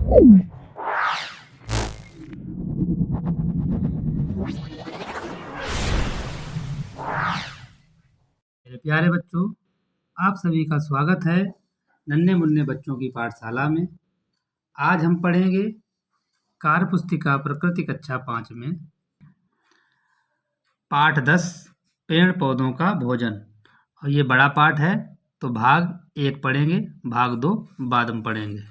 मेरे प्यारे बच्चों, आप सभी का स्वागत है नन्हे मुन्ने बच्चों की पाठशाला में। आज हम पढ़ेंगे कार्य पुस्तिका प्रकृति कक्षा 5 में पाठ 10 पेड़ पौधों का भोजन। और ये बड़ा पाठ है, तो भाग 1 पढ़ेंगे, भाग 2 बाद में पढ़ेंगे।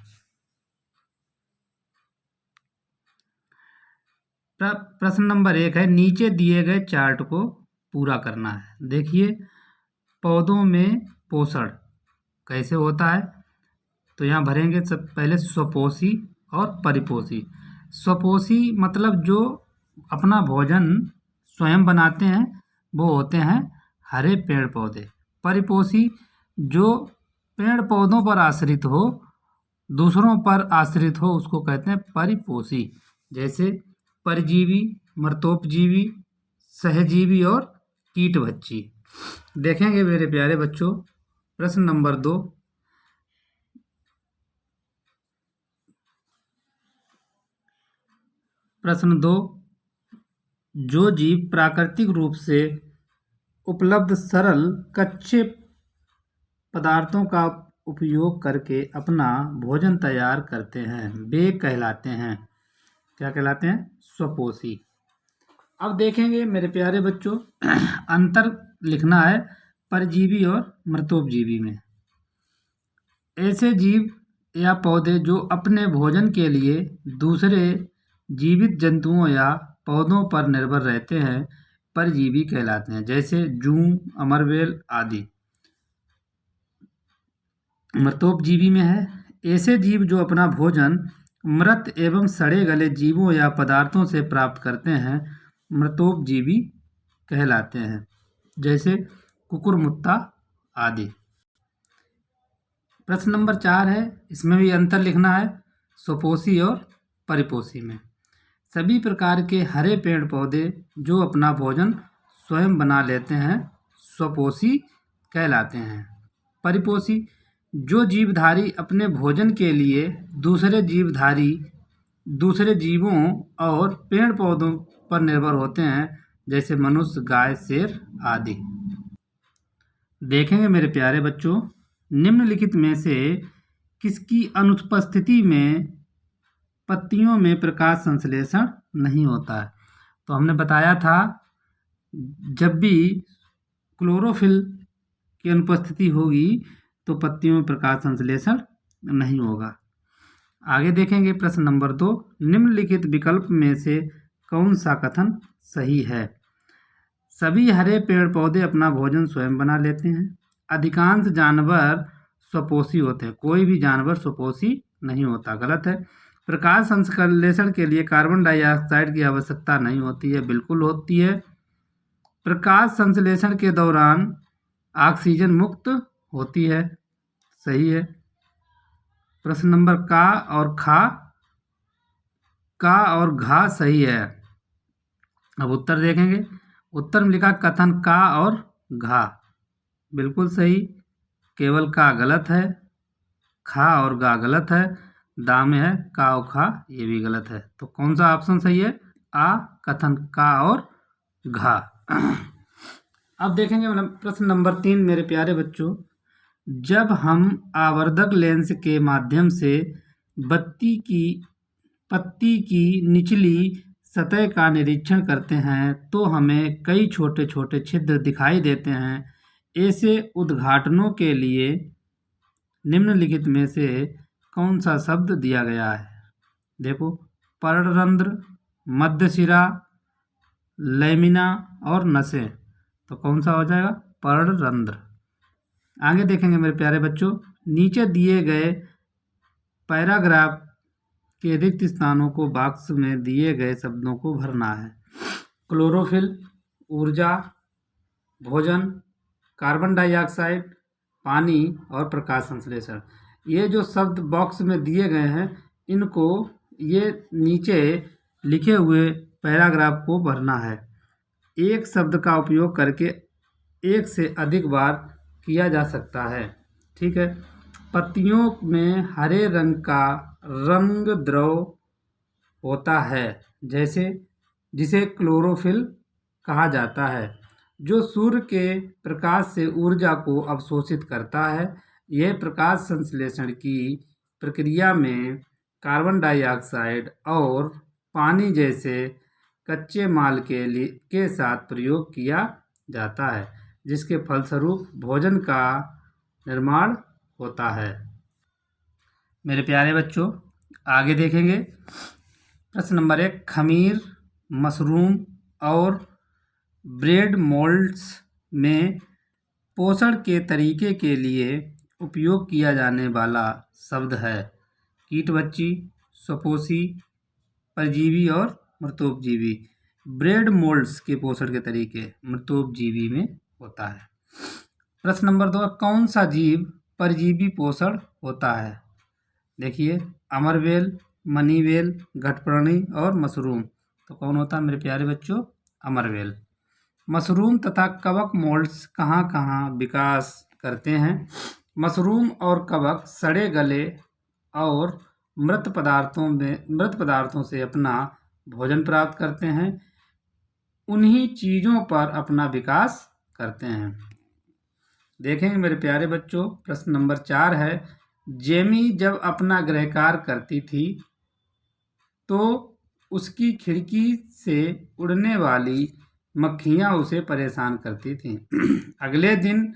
प्रश्न नंबर 1 है, नीचे दिए गए चार्ट को पूरा करना है। देखिए, पौधों में पोषण कैसे होता है, तो यहाँ भरेंगे सब पहले स्वपोषी और परिपोषी। स्वपोषी मतलब जो अपना भोजन स्वयं बनाते हैं वो होते हैं हरे पेड़ पौधे। परिपोषी जो पेड़ पौधों पर आश्रित हो, दूसरों पर आश्रित हो, उसको कहते हैं परिपोषी। जैसे परजीवी, मृतोपजीवी, सहजीवी और कीटभक्षी। देखेंगे मेरे प्यारे बच्चों, प्रश्न नंबर 2। प्रश्न 2, जो जीव प्राकृतिक रूप से उपलब्ध सरल कच्चे पदार्थों का उपयोग करके अपना भोजन तैयार करते हैं, वे कहलाते हैं, क्या कहलाते हैं? स्वपोषी। अब देखेंगे मेरे प्यारे बच्चों, अंतर लिखना है परजीवी और मृतोपजीवी में। ऐसे जीव या पौधे जो अपने भोजन के लिए दूसरे जीवित जंतुओं या पौधों पर निर्भर रहते हैं, परजीवी कहलाते हैं। जैसे जूं, अमरबेल आदि। मृतोपजीवी में है ऐसे जीव जो अपना भोजन मृत एवं सड़े गले जीवों या पदार्थों से प्राप्त करते हैं, मृतोपजीवी कहलाते हैं। जैसे कुकुरमुत्ता आदि। प्रश्न नंबर 4 है, इसमें भी अंतर लिखना है स्वपोषी और परिपोषी में। सभी प्रकार के हरे पेड़ पौधे जो अपना भोजन स्वयं बना लेते हैं, स्वपोषी कहलाते हैं। परिपोषी जो जीवधारी अपने भोजन के लिए दूसरे जीवों और पेड़ पौधों पर निर्भर होते हैं, जैसे मनुष्य, गाय, शेर आदि। देखेंगे मेरे प्यारे बच्चों, निम्नलिखित में से किसकी अनुपस्थिति में पत्तियों में प्रकाश संश्लेषण नहीं होता है? तो हमने बताया था, जब भी क्लोरोफिल की अनुपस्थिति होगी तो पत्तियों में प्रकाश संश्लेषण नहीं होगा। आगे देखेंगे प्रश्न नंबर 2, निम्नलिखित विकल्प में से कौन सा कथन सही है? सभी हरे पेड़ पौधे अपना भोजन स्वयं बना लेते हैं। अधिकांश जानवर स्वपोषी होते हैं। कोई भी जानवर स्वपोषी नहीं होता, गलत है। प्रकाश संश्लेषण के लिए कार्बन डाइऑक्साइड की आवश्यकता नहीं होती है, बिल्कुल होती है। प्रकाश संश्लेषण के दौरान ऑक्सीजन मुक्त होती है, सही है। प्रश्न नंबर का और घा सही है। अब उत्तर देखेंगे। उत्तर में लिखा कथन का और घा, बिल्कुल सही। केवल का गलत है, खा और गा गलत है, दा में है का और खा, ये भी गलत है। तो कौन सा ऑप्शन सही है? आ, कथन का और घा। अब देखेंगे प्रश्न नंबर 3 मेरे प्यारे बच्चों, जब हम आवर्धक लेंस के माध्यम से पत्ती की निचली सतह का निरीक्षण करते हैं तो हमें कई छोटे छोटे छिद्र दिखाई देते हैं। ऐसे उद्घाटनों के लिए निम्नलिखित में से कौन सा शब्द दिया गया है? देखो, पर्णरंध्र, मध्यशिरा, लैमिना और नसें। तो कौन सा हो जाएगा? पर्णरंध्र। आगे देखेंगे मेरे प्यारे बच्चों, नीचे दिए गए पैराग्राफ के रिक्त स्थानों को बॉक्स में दिए गए शब्दों को भरना है। क्लोरोफिल, ऊर्जा, भोजन, कार्बन डाइऑक्साइड, पानी और प्रकाश संश्लेषण। ये जो शब्द बॉक्स में दिए गए हैं, इनको ये नीचे लिखे हुए पैराग्राफ को भरना है। एक शब्द का उपयोग करके एक से अधिक बार किया जा सकता है, ठीक है। पत्तियों में हरे रंग का रंग द्रव होता है जिसे क्लोरोफिल कहा जाता है, जो सूर्य के प्रकाश से ऊर्जा को अवशोषित करता है। यह प्रकाश संश्लेषण की प्रक्रिया में कार्बन डाइऑक्साइड और पानी जैसे कच्चे माल के साथ प्रयोग किया जाता है, जिसके फलस्वरूप भोजन का निर्माण होता है। मेरे प्यारे बच्चों, आगे देखेंगे। प्रश्न नंबर 1, खमीर, मशरूम और ब्रेड मोल्ड्स में पोषण के तरीके के लिए उपयोग किया जाने वाला शब्द है कीटबच्ची, स्वपोषी, परजीवी और मृतोपजीवी। ब्रेड मोल्ड्स के पोषण के तरीके मृतोपजीवी में होता है। प्रश्न नंबर 2, कौन सा जीव परजीवी पोषण होता है? देखिए, अमरबेल, मनीबेल, घटप्राणी और मशरूम। तो कौन होता है मेरे प्यारे बच्चों? अमरबेल। मशरूम तथा कवक मोल्ड्स कहाँ कहाँ विकास करते हैं? मशरूम और कवक सड़े गले और मृत पदार्थों से अपना भोजन प्राप्त करते हैं। उन्हीं चीज़ों पर अपना विकास करते हैं। देखेंगे मेरे प्यारे बच्चों, प्रश्न नंबर 4 है, जेमी जब अपना गृहकार्य करती थी तो उसकी खिड़की से उड़ने वाली मक्खियाँ उसे परेशान करती थीं। अगले दिन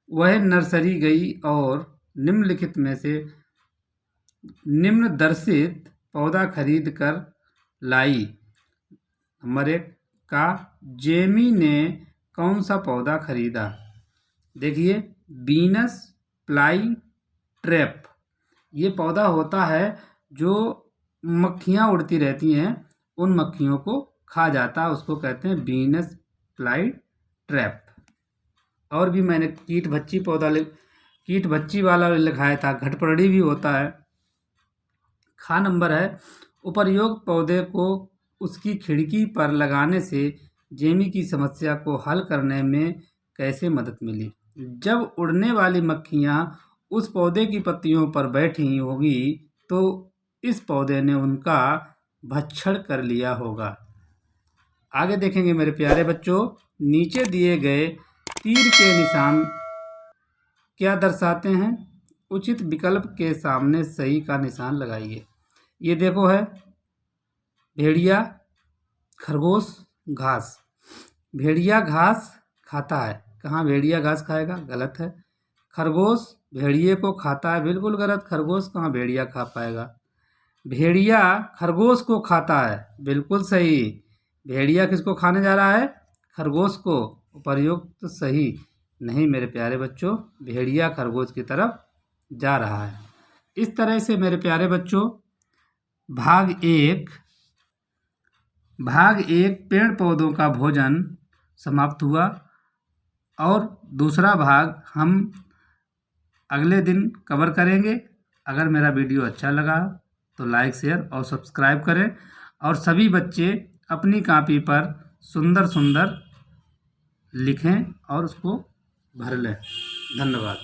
वह नर्सरी गई और निम्नलिखित में से निम्नदर्शित पौधा खरीद कर लाई। नंबर 1 का, जेमी ने कौन सा पौधा खरीदा? देखिए, वीनस फ्लाई ट्रैप। ये पौधा होता है जो मक्खियाँ उड़ती रहती हैं, उन मक्खियों को खा जाता है, उसको कहते हैं वीनस फ्लाई ट्रैप। और भी मैंने कीटबच्ची वाला लिखाया था, घटपर्णी भी होता है। खा नंबर है, उपर्युक्त पौधे को उसकी खिड़की पर लगाने से जेमी की समस्या को हल करने में कैसे मदद मिली? जब उड़ने वाली मक्खियाँ उस पौधे की पत्तियों पर बैठी होगी तो इस पौधे ने उनका भक्षण कर लिया होगा। आगे देखेंगे मेरे प्यारे बच्चों, नीचे दिए गए तीर के निशान क्या दर्शाते हैं? उचित विकल्प के सामने सही का निशान लगाइए। ये देखो है भेड़िया, खरगोश, घास। भेड़िया घास खाता है, कहाँ भेड़िया घास खाएगा? गलत है। खरगोश भेड़िए को खाता है, बिल्कुल गलत। खरगोश कहाँ भेड़िया खा पाएगा? भेड़िया खरगोश को खाता है, बिल्कुल सही। भेड़िया किसको खाने जा रहा है? खरगोश को। उपर्युक्त सही नहीं मेरे प्यारे बच्चों, भेड़िया खरगोश की तरफ जा रहा है। इस तरह से मेरे प्यारे बच्चों भाग एक पेड़ पौधों का भोजन समाप्त हुआ, और दूसरा भाग हम अगले दिन कवर करेंगे। अगर मेरा वीडियो अच्छा लगा तो लाइक, शेयर और सब्सक्राइब करें, और सभी बच्चे अपनी कॉपी पर सुंदर सुंदर लिखें और उसको भर लें। धन्यवाद।